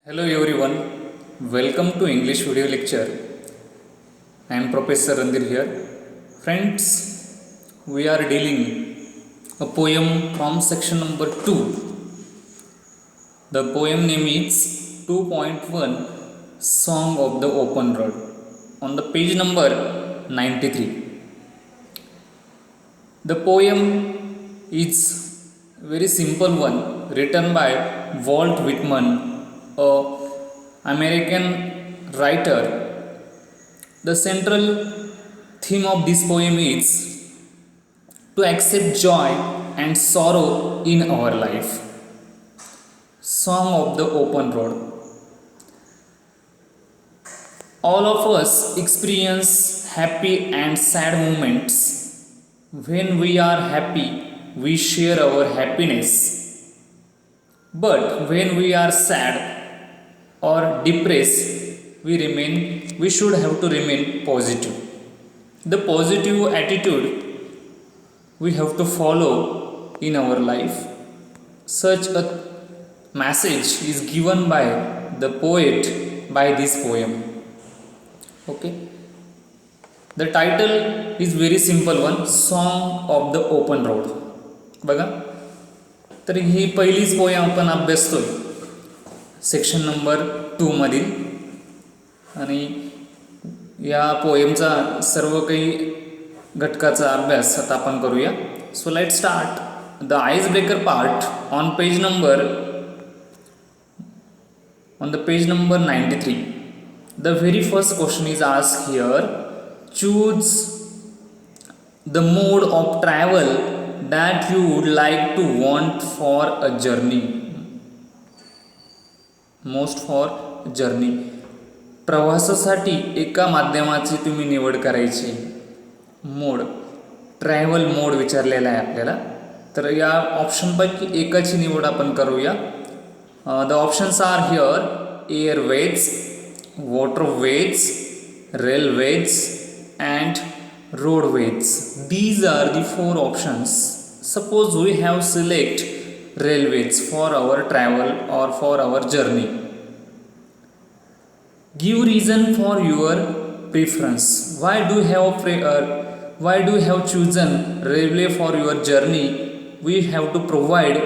Hello everyone, welcome to English video lecture. I am Professor Randir here. Friends, we are dealing a poem from section number 2. The poem name is 2.1 Song of the Open Road on the page number 93. The poem is very simple one written by Walt Whitman, a American writer. The central theme of this poem is to accept joy and sorrow in our life. Song of the Open Road. All of us experience happy and sad moments. When we are happy, we share our happiness. But when we are sad or depressed, we should have to remain positive. The positive attitude we have to follow in our life. Such a message is given by the poet by this poem. Okay. The title is very simple one, Song of the Open Road. बघा, तर ही पहिलीच poem आपण अभ्यासतोय section number 2 मधील, आणि या पोयमचा सर्व काही घटकाचा अभ्यास आता आपण करूया. So let start the ice breaker part on the page number 93. The very first question is asked here. Choose the mode of travel that you would like to want for a journey. Most for journey. प्रवासासाठी एका माध्यमाची तुम्ही निवड करायची. मोड, travel मोड विचारलेला आहे आपल्याला, तर या ऑप्शनपैकी एकाची निवड आपण करूया. The options are here: airways, waterways, railways and roadways. These are the 4 options. Suppose we have select railways for our travel or for our journey. Give reason for your preference. Why do you have chosen railway for your journey? We have to provide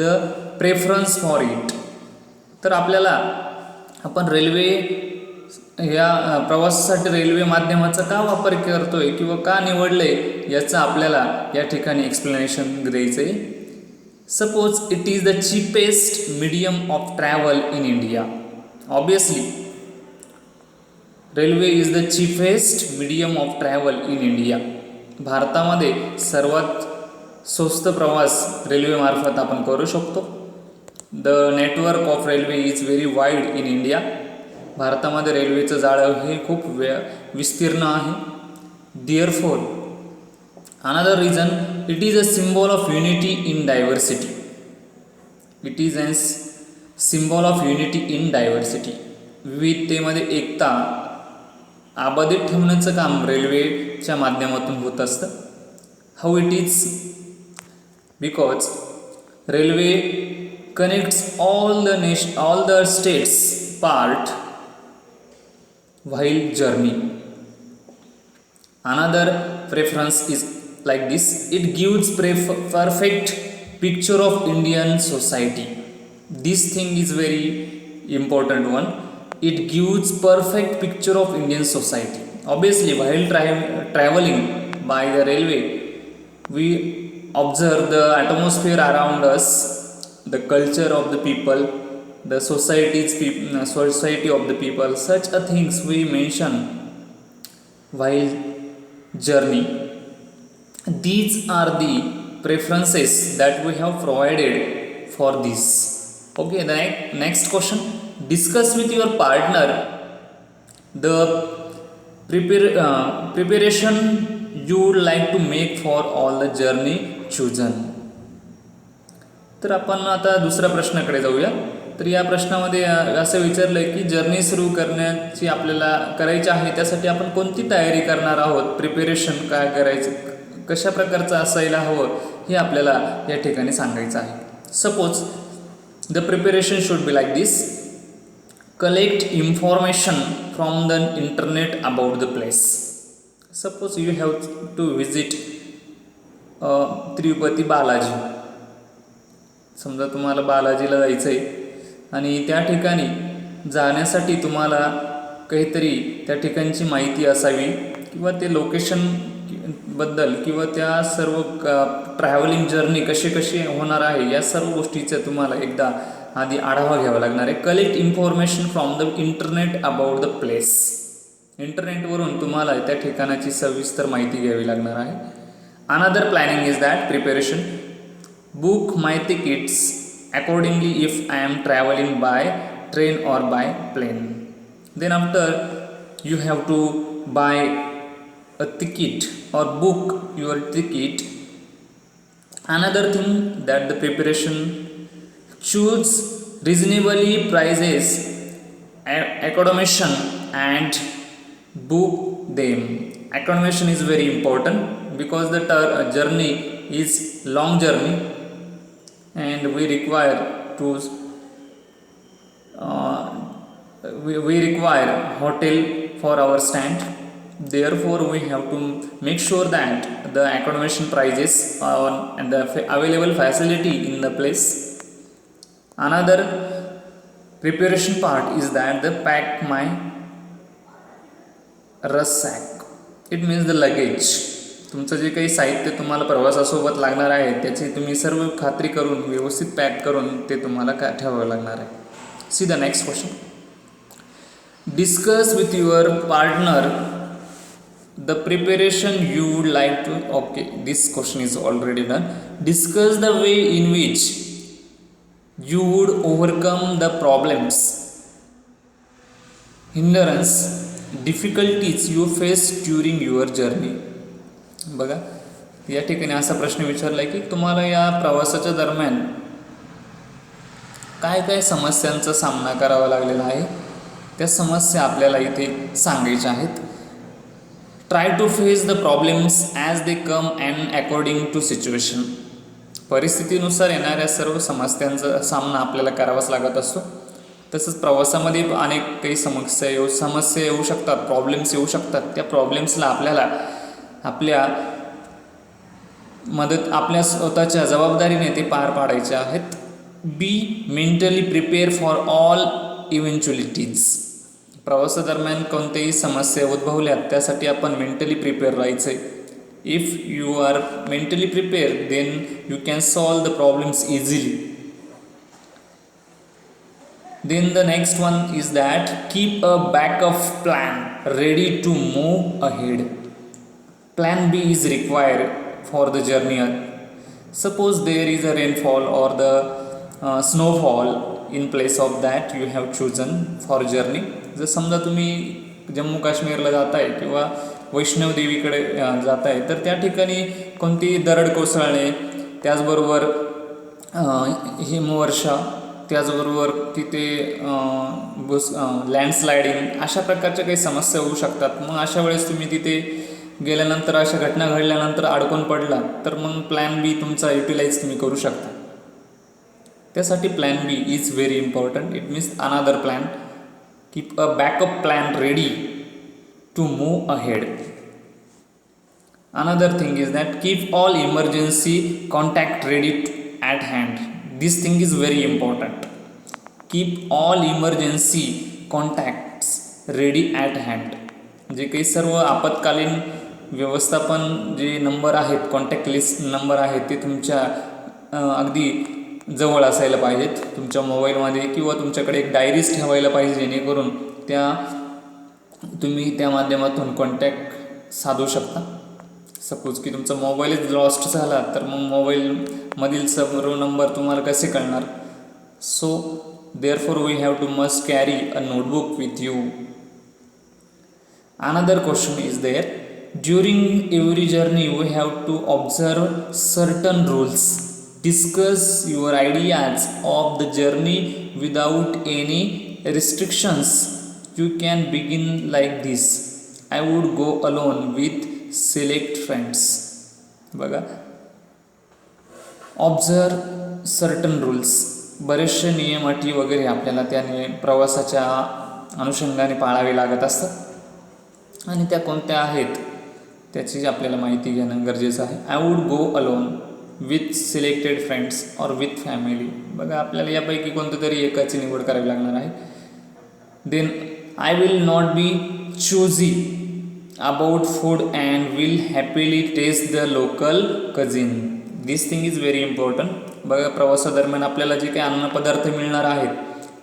the preference for it. तर आपल्याला आपण railway या प्रवासासाठी railway माध्यमाचा का वापर करतोय किंवा का निवडले याचं आपल्याला या ठिकाणी एक्सप्लेनेशन द्यायचं आहे. Suppose it is the cheapest medium of travel in India. Obviously railway is the cheapest medium of travel in India. भारतामध्ये सर्वात स्वस्त प्रवास रेल्वेमार्फत आपण करू शकतो. The network of railway is very wide in India. भारतामध्ये रेल्वेचं जाळं हे खूप विस्तीर्ण आहे. Therefore another reason, it is a symbol of unity in diversity. It is a symbol of unity in diversity. विविधतेमध्ये एकता अबाधित ठेवण्याचं काम रेल्वेच्या माध्यमातून होत असतं. How it is? Because railway connects all the states part while journey. Another preference is like this: it gives perfect picture of Indian society. This thing is very important one. It gives perfect picture of Indian society. Obviously while traveling by the railway, we observe the atmosphere around us, the culture of the people, the society of the people. Such a things we mention while journey. These are the preferences that we have provided for this. Okay, the next question: discuss with your partner the preparation you would like to make for all the journey chosen. तर आपण आता दुसऱ्या प्रश्नाकडे जाऊया. तर या प्रश्नामध्ये असं विचारलं आहे की जर्नी सुरू करण्याची आपल्याला करायची आहे, त्यासाठी आपण कोणती तयारी करणार आहोत, प्रिपेरेशन काय करायचं, कशा प्रकारचं असायला हवं हे आपल्याला या ठिकाणी सांगायचं आहे. Suppose the preparation should be like this: collect information from the internet about the place. Suppose you have to visit Tirupati Balaji. समजा तुम्हाला बालाजीला जायचं आहे आणि त्या ठिकाणी जाण्यासाठी तुम्हाला काहीतरी त्या ठिकाणची माहिती असावी किंवा ते लोकेशन बद्दल किंवा त्या सर्व ट्रॅव्हलिंग जर्नी कशी होणार आहे या सर्व गोष्टीचा तुम्हाला एकदा आधी आढावा घ्यावा लागणार आहे. Collect information from the internet about the place. इंटरनेटवरून तुम्हाला त्या ठिकाणाची सविस्तर माहिती घ्यावी लागणार आहे. Another planning is that preparation. Book my tickets accordingly if I am travelling by train और by plane. Then after you have to buy a ticket or book your ticket. Another thing that the preparation, choose reasonably prices accommodation and book them. Accommodation is very important because the journey is long journey and we require to we require hotel for our stand. Therefore we have to make sure that the accommodation prices and the available facility in the place. Another preparation part is that the pack my rucksack. It means the luggage. तुमचं जे काही साहित्य तुम्हाला प्रवासासोबत लागणार आहे त्याची तुम्ही सर्व खात्री करून व्यवस्थित पॅक करून ते तुम्हाला ठेवावं लागणार आहे. See the next question. Discuss with your partner the preparation you would like to. Okay, this question is already done. Discuss the way in which you would overcome the problems, hindrance, difficulties you face during your journey. बघा या ठिकाणी असा प्रश्न विचारला आहे की तुम्हाला या प्रवासाच्या दरम्यान काय काय समस्यांचा सामना करावा लागलेला आहे त्या समस्या आपल्याला इथे सांगायच्या आहेत. Try to face the problems as they come and according to situation. परिस्थितीनुसार येणाऱ्या सर्व समस्यांचा सामना आपल्याला करावाच लागत असतो. तसंच प्रवासामध्ये अनेक काही समस्या येऊ शकतात, प्रॉब्लेम्स येऊ शकतात. त्या प्रॉब्लेम्सला आपल्याला आपल्या स्वतःच्या जबाबदारीने ते पार पाडायचे आहेत. Be mentally prepare for all eventualities. प्रवासादरम्यान कोणत्याही समस्या उद्भवल्यात त्यासाठी आपण मेंटली प्रिपेअर राहायचं आहे. If you are mentally prepare then you can solve the problems easily. Then the next one is that keep a backup plan ready to move ahead. Plan B is required for the journey. Suppose there is a rainfall और the snowfall in place of that you have chosen for journey. जर समजा तुम्ही जम्मू काश्मीरला जाताय किंवा वैष्णवदेवीकडे जाताय तर त्या ठिकाणी कोणती दरड कोसळणे, त्याचबरोबर हिमवर्षा, त्याचबरोबर तिथे लँडस्लायडिंग अशा प्रकारच्या काही समस्या होऊ शकतात. मग अशा वेळेस तुम्ही तिथे गेल्यानंतर अशा घटना घडल्यानंतर अडकून पडला तर मग प्लॅन बी तुमचा युटिलाइज तुम्ही करू शकता. त्यासाठी plan B is very important. It means another plan. Keep a backup plan ready to move ahead. Another thing is that keep all emergency contact ready at hand. This thing is very important. Keep all emergency contacts ready at hand. जे काही सर्व आपत्कालीन व्यवस्थापन जे number आहेत, contact list number आहेत ते तुमच्या अगदी जवळ असायला पाहिजेत तुमच्या मोबाईलमध्ये किंवा तुमच्याकडे एक डायरीज ठेवायला पाहिजे जेणेकरून तुम्ही त्या माध्यमातून कॉन्टॅक्ट साधू शकता. सपोज की तुमचा मोबाईलच लॉस्ट झाला तर मग मोबाईलमधील सर्व नंबर तुम्हाला कसे कळणार. So therefore we have to must carry a notebook with you. Another question is there. During every journey we have to observe certain rules. Discuss your ideas of the journey without any restrictions. You can begin like this. I would go alone with select friends. बघा, observe certain rules. बरेचसे नियम अटी वगैरे आपल्याला त्या प्रवासाच्या अनुषंगाने पाळावे लागत असतात आणि त्या कोणत्या आहेत त्याची आपल्याला माहिती घेणं गरजेचं आहे. I would go alone with selected friends और विथ फॅमिली. बघा आपल्याला यापैकी कोणत्या तरी एकाची निवड करावी लागणार आहे. Then I will not be choosy about food and will happily taste the local cuisine. This thing is very important. बघा प्रवासादरम्यान आपल्याला जे काही अन्नपदार्थ मिळणार आहेत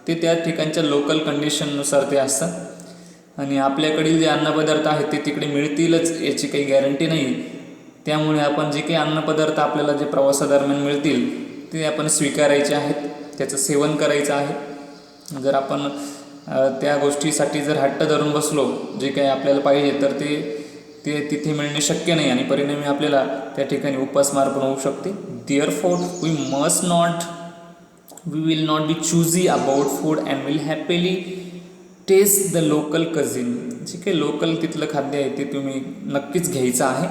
ते त्या ठिकाणच्या लोकल कंडिशननुसार ते असतात आणि आपल्याकडील जे अन्नपदार्थ आहेत ते तिकडे मिळतीलच याची काही गॅरंटी नाही. त्यामुळे आपण जे काही अन्नपदार्थ आपल्याला जे प्रवासादरम्यान मिळतील ते आपण स्वीकारायचे आहेत, त्याचं सेवन करायचं आहे. जर आपण त्या गोष्टीसाठी जर हट्ट धरून बसलो जे काही आपल्याला पाहिजे तर ते तिथे मिळणे शक्य नाही आणि परिणामी आपल्याला त्या ठिकाणी उपासमार पण होऊ शकते. Therefore we will not be choosy about food and will happily taste the local cuisine. जे काही लोकल तिथलं खाद्य आहे ते तुम्ही नक्कीच घ्यायचं आहे.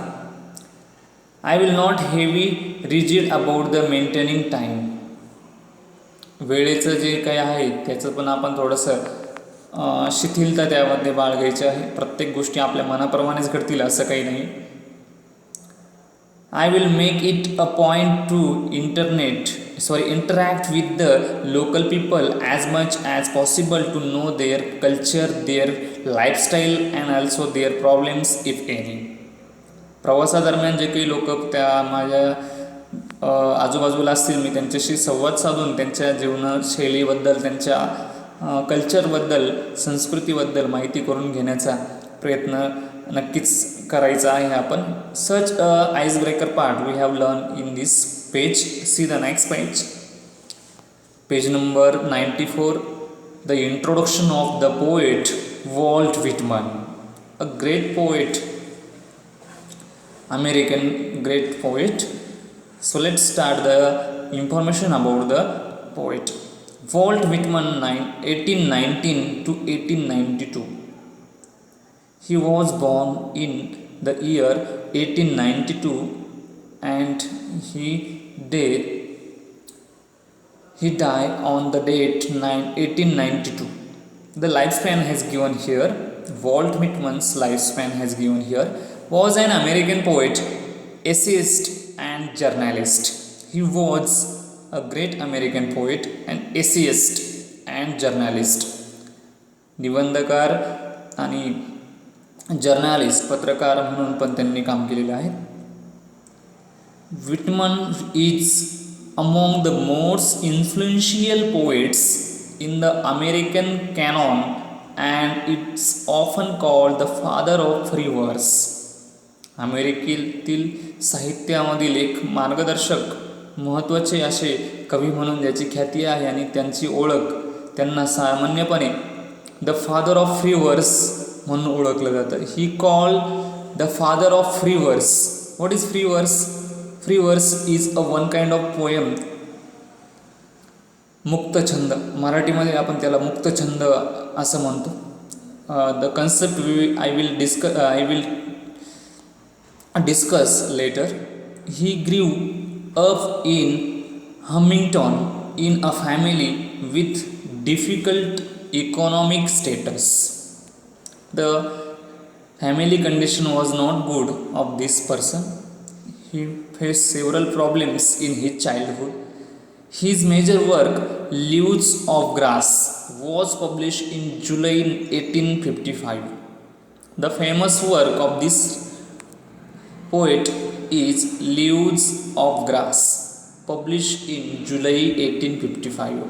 I will not heavy rigid about the maintaining time. वेळेचं जे काही आहे त्याचं पण आपण थोडंसं शिथिलता त्यामध्ये बाळगायची आहे. प्रत्येक गोष्टी आपल्या मनाप्रमाणेच घडतील असं काही नाही. I will make it a point to interact with the local people as much as possible to know their culture, their lifestyle and also their problems if any. प्रवासादरम्यान जे काही लोक त्या माझ्या आजूबाजूला असतील मी त्यांच्याशी संवाद साधून त्यांच्या जीवनशैलीबद्दल, त्यांच्या कल्चरबद्दल, संस्कृतीबद्दल माहिती करून घेण्याचा प्रयत्न नक्कीच करायचा आहे आपण. Such ice breaker part we have learn in this page. See the next page, page number 94, the introduction of the poet Walt Whitman, a great poet, American great poet. So let's start the information about the poet. Walt Whitman 1819 to 1892. He was born in the year 1892 and he died on the date 1892. The lifespan has given here. Walt Whitman's lifespan has given here. Was an American poet, essayist and journalist. He was a great American poet, an essayist and journalist. निबंधकार आणि journalist, पत्रकार म्हणून पण त्यांनी काम केलेलं आहे. Whitman is among the most influential poets in the American canon and it's often called the father of free verse. अमेरिकेतील साहित्यामधील एक मार्गदर्शक, महत्त्वाचे असे कवी म्हणून ज्याची ख्याती आहे आणि त्यांची ओळख त्यांना सामान्यपणे द फादर ऑफ फ्री वर्स म्हणून ओळखलं जातं. He called the father of free verse. What is free verse? Free verse is a one kind of poem. मुक्तछंद, मराठीमध्ये आपण त्याला मुक्तछंद असं म्हणतो. The concept I will discuss later. He grew up in Huntington in a family with difficult economic status. The family condition was not good of this person. He faced several problems in his childhood. His major work, Leaves of Grass, was published in July 1855. The famous work of this poet is Leaves of Grass, published in July 1855.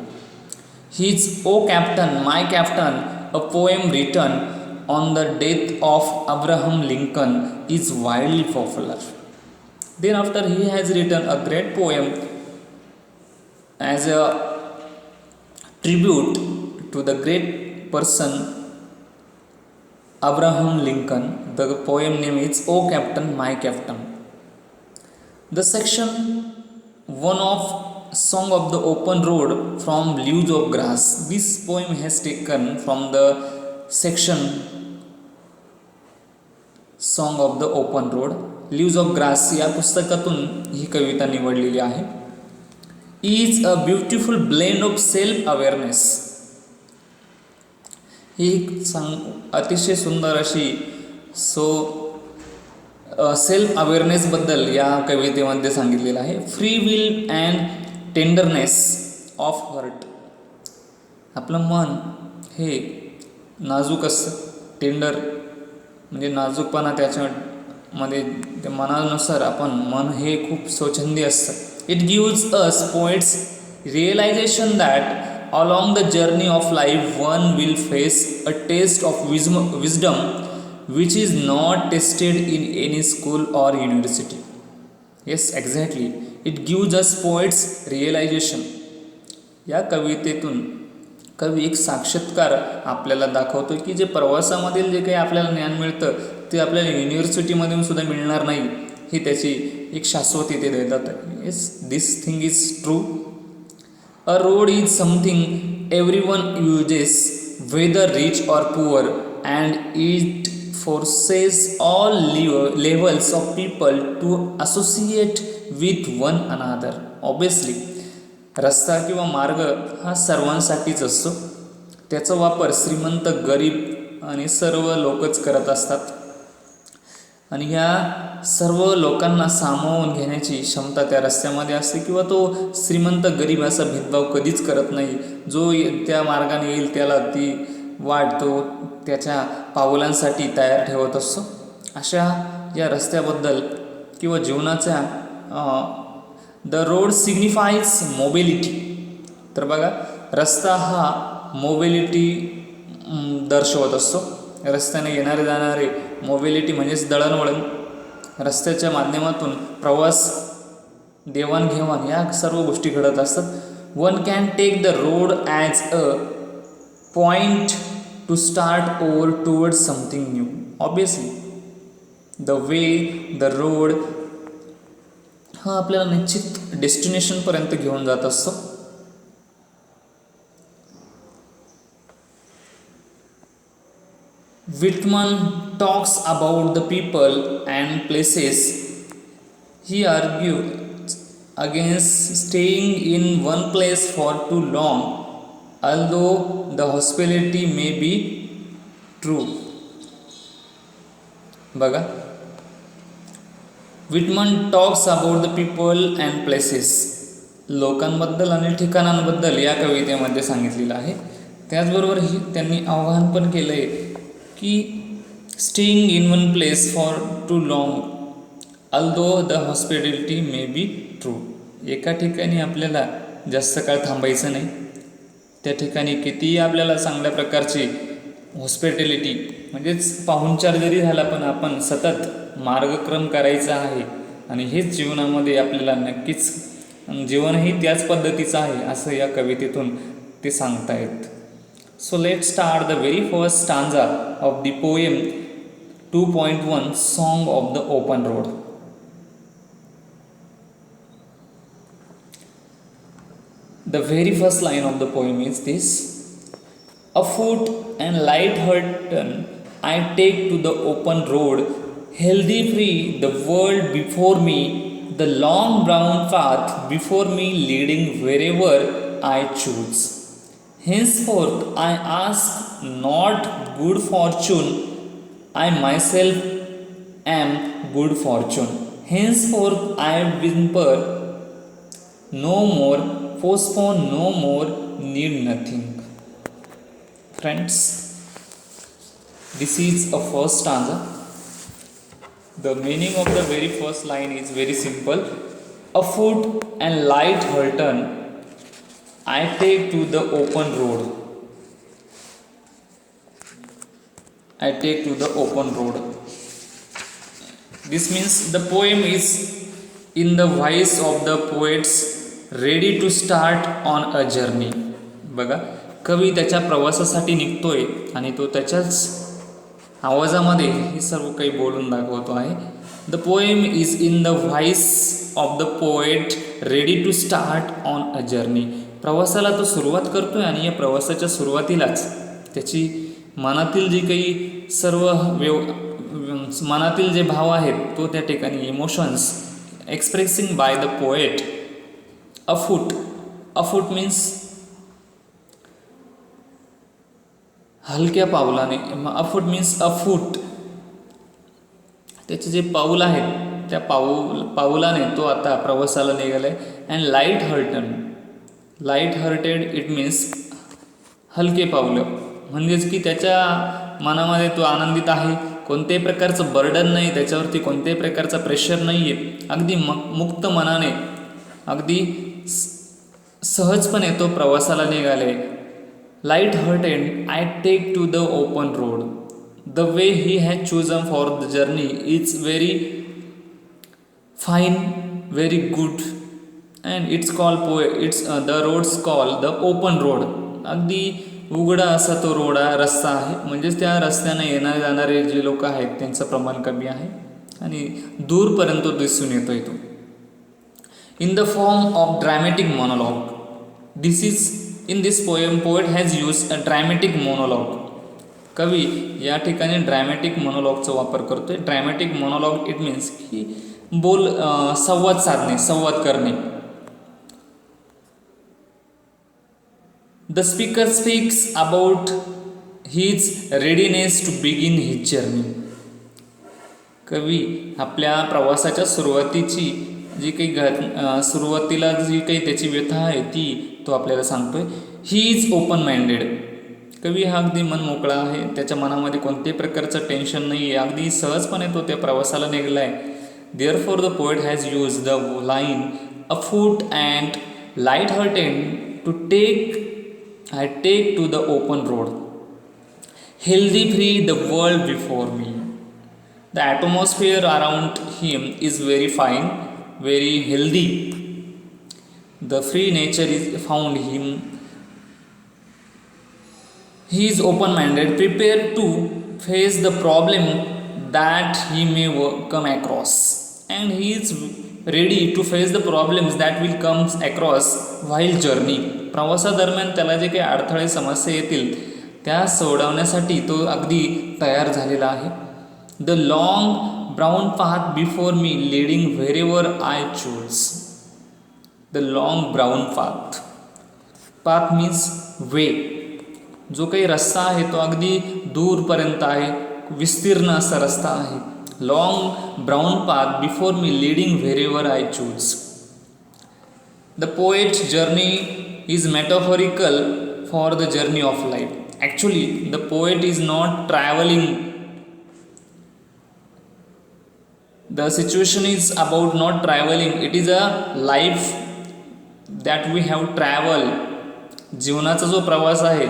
His O Captain, My Captain, a poem written on the death of Abraham Lincoln, is widely popular. Then after he has written a great poem as a tribute to the great person Abraham Lincoln. The poem name is O Captain, My Captain. The section one of Song of the Open Road from Leaves of Grass. This poem has taken from the section Song of the Open Road. Leaves of grass या पुस्तकातून ही कविता निवडलेली आहे. Is a beautiful blend of self awareness. ही अतिशय सुंदर अशी सेल्फ अवेअरनेसबद्दल या कवितेमध्ये सांगितलेलं आहे. Free will and tenderness of heart. आपलं मन हे नाजूक असतं. टेंडर म्हणजे नाजूकपणा त्याच्यामध्ये, त्या मनानुसार आपण मन हे खूप स्वच्छंदी असतं. It gives us poets realisation that along the journey of life one will face a taste of wisdom which is not tested in any school or university. Yes, exactly. It gives us poets realization. या कवितेतून कवी एक साक्षात्कार आपल्याला दाखवतो की जे प्रवासामधील जे काही आपल्याला ज्ञान मिळतं ते आपल्याला युनिव्हर्सिटीमधून सुद्धा मिळणार नाही, ही त्याची एक शाश्वती ते देतात. Yes, this thing is true. A road is something everyone uses, whether rich or poor, and it forces all levels of people to associate with one another. Obviously, रस्ता किंवा मार्ग हा सर्वांसाठीच असतो. त्याचा वापर श्रीमंत, गरीब आणि सर्व लोकच करत असतात. आणि ह्या सर्व लोकांना सामावून घेण्याची क्षमता त्या रस्त्यामध्ये असते, किंवा तो श्रीमंत गरीब असा भेदभाव कधीच करत नाही. जो त्या मार्गाने येईल त्याला ती वाट तो त्याच्या पावलांसाठी तयार ठेवत असतो. अशा या रस्त्याबद्दल किंवा जीवनाच्या द रोड सिग्निफाईज मोबिलिटी. तर बघा, रस्ता हा मोबिलिटी दर्शवत असतो. रस्त्याने येणारे जाणारे, मोबिलिटी म्हणजेच दळणवळण, रस्त्याच्या माध्यमातून प्रवास, देवाणघेवाण या सर्व गोष्टी घडत असतात. One can take the road as a point to start over towards something new. Obviously the way, the road हा आपल्याला निश्चित डेस्टिनेशनपर्यंत घेऊन जात असतो. Whitman talks about the people and places. He argues against staying in one place for too long, although the hospitality may be true. बघा, Whitman talks about the people and places. लोकांबद्दल आणि ठिकाणांबद्दल या कवितेमध्ये सांगितलेलं आहे. त्याचबरोबर त्यांनी आवाहन पण केलं आहे की staying in one place for too long although the hospitality may be true. एका ठिकाणी आपल्याला जास्त काळ थांबायचं नाही. त्या ठिकाणी कितीही आपल्याला चांगल्या प्रकारची हॉस्पिटॅलिटी म्हणजेच पाहुणचार जरी झाला, पण आपण सतत मार्गक्रम करायचा आहे. आणि हेच जीवनामध्ये आपल्याला नक्कीच, जीवनही त्याच पद्धतीचं आहे असं या कवितेतून ते सांगतायत. So let's start the very first stanza of the poem 2.1 Song of the Open Road. The very first line of the poem is this: afoot and light-hearted I take to the open road, healthy free the world before me, the long brown path before me leading wherever I choose. Henceforth I ask not good fortune, I myself am good fortune. Henceforth I whimper no more, postpone no more, need nothing. Friends, this is a first stanza. The meaning of the very first line is very simple. Afoot and light-hearted I take to the open road. I take to the open road. This means the poem is in the voice of the poets ready to start on a journey. बघा, कवी त्याच्या प्रवासासाठी निघतोय आणि तो त्याच्याच आवाजामध्ये हे सर्व काही बोलून दाखवतो आहे. The poem is in the voice of the poet ready to start on a journey. प्रवासाला तो सुरुवात करतोय आणि या प्रवासाच्या सुरुवातीलाच त्याची मनातील जी काही सर्व मनातील जे भाव आहेत तो त्या ठिकाणी emotions expressing by the poet. Afoot afoot means हलक्या पावलाने. अफूट मीन्स अफूट, त्याचे जे पाऊल आहेत त्या पाऊलाने तो आता प्रवासाला निघालाय. And light hearted it means हलके पावलं, म्हणजेच की त्याच्या मनामध्ये तो आनंदित आहे. कोणत्याही प्रकारचं बर्डन नाही, त्याच्यावरती कोणत्याही प्रकारचा प्रेशर नाही आहे. अगदी मुक्त मनाने, अगदी सहजपणे तो प्रवासाला निघाले. Light hearted I take to the open road. The way he has chosen for the journey is very fine, very good, and it's the roads call the open road. अगदी उघडा असा तो रस्ता आहे, म्हणजेच त्या रस्त्याने येणारे जाणारे जे लोक आहेत त्यांचं प्रमाण कमी आहे आणि दूरपर्यंत दिसून येतोय तो. In the form of dramatic monologue. In this poet has use a dramatic monologue. कवी या ठिकाणी ड्रॅमॅटिक मोनोलॉगचा वापर करतोय. ड्रॅमॅटिक मोनोलॉग इट मीन्स की संवाद साधणे, संवाद करणे. The speaker speaks about his readiness to begin his journey. कवी आपल्या प्रवासाच्या सुरुवातीची जी काही सुरुवातीला जी काही त्याची व्यथा आहे ती तो आपल्याला सांगतोय. He is open minded. कवी हा अगदी मन मोकळा आहे, त्याच्या मनामध्ये कोणत्याही प्रकारचं टेन्शन नाही आहे, अगदी सहजपणे तो त्या प्रवासाला निघाला आहे. Therefore the poet has used the line afoot and light-hearted to take to the open road. Healthy free the world before me. The atmosphere around him is very fine, very healthy. The free nature is found him. He is open-minded, prepared to face the problem that he may come across, and he is ready to face the problems that will come across while journey. प्रवासादरम्यान त्याला जे काही अडथळे समस्या येतील त्या सोडवण्यासाठी तो अगदी तयार झालेला आहे. The long brown path before me leading wherever I choose. The long brown path means way. जो काही रस्ता आहे तो अगदी दूरपर्यंत आहे, विस्तीर्ण असा रस्ता आहे. Long brown path before me leading wherever I choose. The poet journey is metaphorical for the journey of life. Actually, the poet is not traveling. The situation is about not traveling. It is a life that we have traveled. जीवनाचा जो प्रवास आहे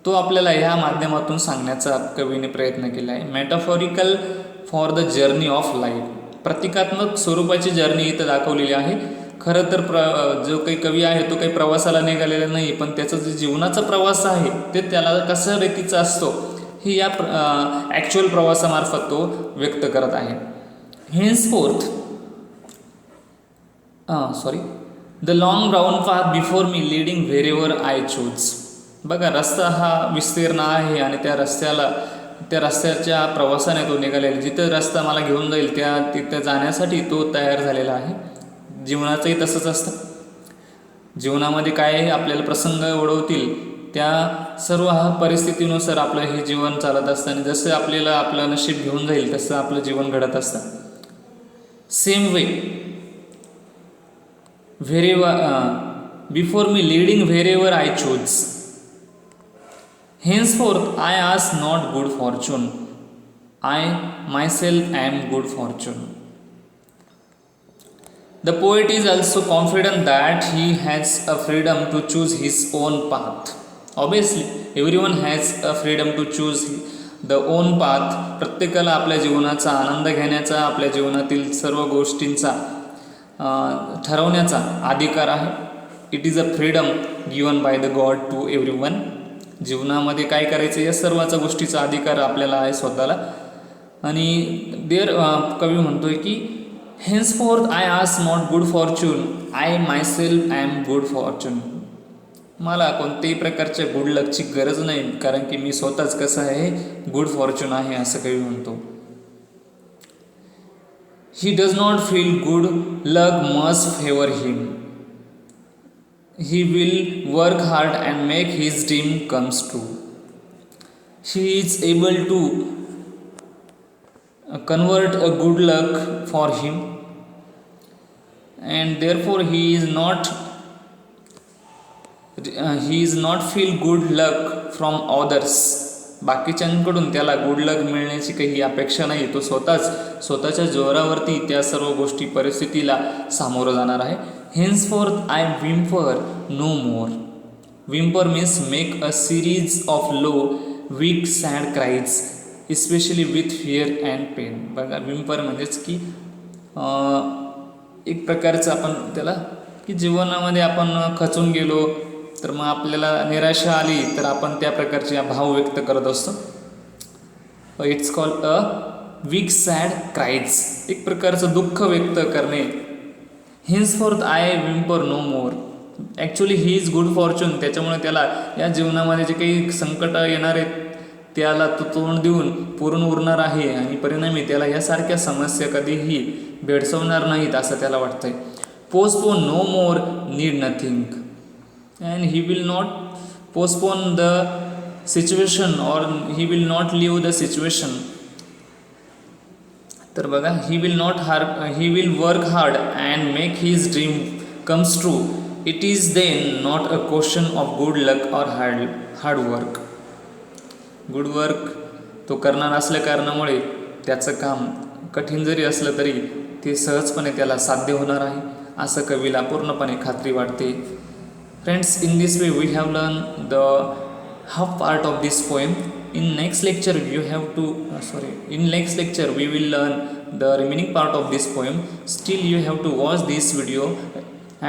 तो आपल्याला ह्या माध्यमातून सांगण्याचा कवीने प्रयत्न केला आहे. Metaphorical for the journey of life. प्रतिकात्मक स्वरूपाची जर्नी इथं दाखवलेली आहे. खरं तर जो काही कवी आहे तो काही प्रवासाला निघालेला नाही, पण त्याचा जो जीवनाचा प्रवास आहे ते त्याला कशा रीतीचा असतो ही या ॲक्च्युअल प्रवासामार्फत तो व्यक्त करत आहे. Henceforth the long brown path before me leading wherever I choose. बघा, रस्ता हा विस्तीर्ण आहे आणि त्या रस्त्याच्या प्रवासाने तो निघालेला. जिथं रस्ता मला घेऊन जाईल तिथं जाण्यासाठी तो तयार झालेला आहे. जीवनाचंही तसंच असतं. जीवनामध्ये काय आपल्याला प्रसंग ओढवतील त्या सर्व परिस्थितीनुसार आपलं हे जीवन चालत असतं आणि जसं आपल्याला आपलं नशीब घेऊन जाईल तसं आपलं जीवन घडत असतं. Same way before me leading wherever I choose. Henceforth I ask not good fortune, I myself am good fortune. The poet is also confident that he has a freedom to choose his own path. Obviously, everyone has a freedom to choose the own path. प्रत्येकाला आपल्या जीवनाचा आनंद घेण्याचा, आपल्या जीवनातील सर्व गोष्टींचा ठरवण्याचा अधिकार आहे. It is a freedom given by the God to everyone. जीवनामध्ये काय करायचं या सर्वाचा गोष्टीचा अधिकार आपल्याला आहे स्वतःला. आणि कवी म्हणतोय की henceforth I ask not good fortune, I myself am good fortune. मला कोणत्याही प्रकारच्या गुड लकची गरज नाही, कारण की मी स्वतःच कसं आहे गुड फॉर्च्यून आहे असं कवी म्हणतो. He does not feel good luck must favor him. he will work hard and make his dream comes true. He is able to convert a good luck for him, and therefore he is not feel good luck from others. बाकीच्यांकडून त्याला good लक मिळण्याची काही अपेक्षा नाही. तो स्वतःच्या जोरावरती त्या सर्व गोष्टी परिस्थितीला सामोरं जाणार आहे. Henceforth I whimper no more. Whimper means make a series of low weak sad cries especially with fear and pain. बघा, विम्पर म्हणजेच की एक प्रकारचं आपण त्याला की जीवनामध्ये आपण खचून गेलो तर मग आपल्याला निराशा आली तर आपण त्या प्रकारचे भाव व्यक्त करत असतो. It's called a weak sad cries. एक प्रकारचं दुःख व्यक्त करणे. Henceforth I whimper no more. Actually he is good fortune. त्याच्यामुळे त्याला या जीवनामध्ये जे काही संकट येणार आहेत त्याला तो तोंड देऊन पुरून उरणार आहे आणि परिणामी त्याला यासारख्या समस्या कधीही भेडसवणार नाहीत असं त्याला वाटतंय. Postpone no more need nothing. And he will not postpone the situation or he will not leave the situation. तर बघा, he will work hard and make his dream comes true. It is then not a question of good luck or hard work. Good work तो करणार असल्या कारणामुळे त्याचं काम कठीण जरी असलं तरी ते सहजपणे त्याला साध्य होणार आहे असं कवीला पूर्णपणे खात्री वाटते. Friends, in this way we have learned the half part of this poem. In next lecture we will learn the remaining part of this poem. Still you have to watch this video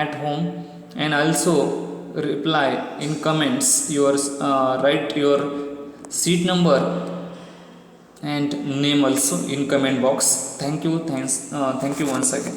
at home and also reply in comments write your seat number and name also in comment box. Thank you once again.